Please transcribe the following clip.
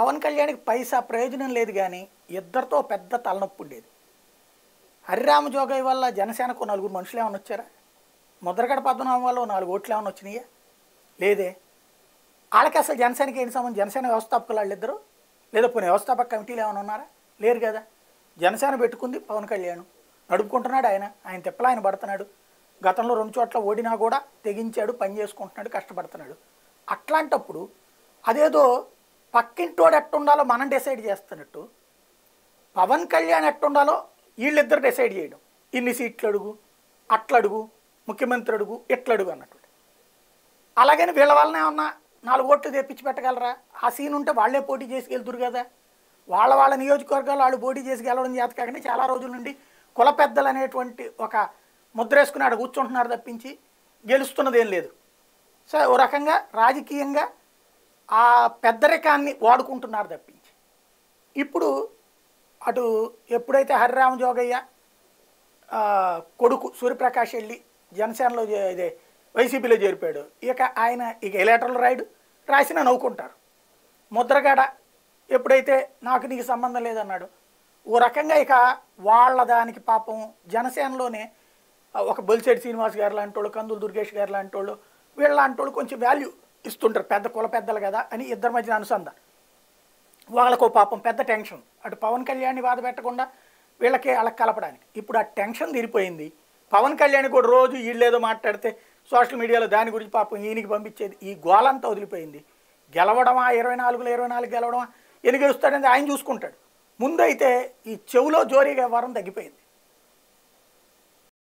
పవన్ కళ్యాణ్కి పైసా ప్రయోజనం లేదు కానీ ఇద్దరితో పెద్ద తలనొప్పి ఉండేది. హరిరామ జోగయ్య వల్ల జనసేనకు 4 మనుషులు ఏమైనా వచ్చారా? ముద్రగడ పద్మనాభం వల్ల 4 ఓట్లు ఏమైనా వచ్చినాయా? లేదే. వాళ్ళకి అసలు జనసేనకి ఏంటి సంబంధం? జనసేన వ్యవస్థాపకులు వాళ్ళిద్దరు, లేదా పోనీ వ్యవస్థాపక కమిటీలు ఏమైనా ఉన్నారా? లేరు కదా. జనసేన పెట్టుకుంది పవన్ కళ్యాణ్, నడుపుకుంటున్నాడు ఆయన తిప్పలు ఆయన పడుతున్నాడు. గతంలో 2 చోట్ల ఓడినా కూడా తెగించాడు, పని చేసుకుంటున్నాడు, కష్టపడుతున్నాడు. అట్లాంటప్పుడు అదేదో పక్కింటోడు ఎట్టుండాలో మనం డిసైడ్ చేస్తున్నట్టు పవన్ కళ్యాణ్ ఎట్టుండాలో వీళ్ళిద్దరు డిసైడ్ చేయడం. ఇన్ని సీట్లు అడుగు, అట్లడుగు, ముఖ్యమంత్రి అడుగు, ఎట్లడుగు అన్నట్టు. అలాగని వీళ్ళ వలన ఏమన్నా 4 ఓట్లు తెప్పించి పెట్టగలరా? ఆ సీన్ ఉంటే వాళ్ళే పోటీ చేసి వెళ్తురు కదా. వాళ్ళ నియోజకవర్గాలు వాళ్ళు పోటీ చేసి గెలవడం చేత కాకుండా చాలా రోజుల నుండి కుల పెద్దలు అనేటువంటి ఒక ముద్ర వేసుకుని ఆడ కూర్చుంటున్నారు తప్పించి గెలుస్తున్నది ఏం లేదు. సో ఓ రకంగా రాజకీయంగా ఆ పెద్దరికాన్ని వాడుకుంటున్నారు తప్పించి. ఇప్పుడు అటు ఎప్పుడైతే హరిరామ జోగయ్య కొడుకు సూర్యప్రకాష్ వెళ్ళి జనసేనలో ఇదే వైసీపీలో చేరిపోయాడు, ఆయన ఏ లెటర్లు రాసినా నవ్వుకుంటారు. ముద్రగడ ఎప్పుడైతే నాకు నీకు సంబంధం లేదన్నాడు, ఓ రకంగా వాళ్ళ దానికి పాపం జనసేనలోనే ఒక బొలిశెట్టి శ్రీనివాస్ గారు లాంటి వాళ్ళు, కందుల దుర్గేష్ గారు లాంటి వాళ్ళు, వీళ్ళ లాంటి వాళ్ళు కొంచెం వాల్యూ ఇస్తుంటారు, పెద్ద కుల పెద్దలు కదా అని ఇద్దరి మధ్యన అనుసంధానం. వాళ్ళకు పాపం పెద్ద టెన్షన్, అటు పవన్ కళ్యాణ్ని బాధ పెట్టకుండా వాళ్ళకి కలపడానికి. ఇప్పుడు ఆ టెన్షన్ తీరిపోయింది. పవన్ కళ్యాణ్ కూడా రోజు వీళ్ళేదో మాట్లాడితే సోషల్ మీడియాలో దాని గురించి పాపం ఈయనకి పంపించేది, ఈ గోలంతా వదిలిపోయింది. గెలవడమా 24లో 24 గెలవడమా, ఎన్ని గెలుస్తాడని ఆయన చూసుకుంటాడు. ముందైతే ఈ చెవులో జోరీగా వరం తగ్గిపోయింది.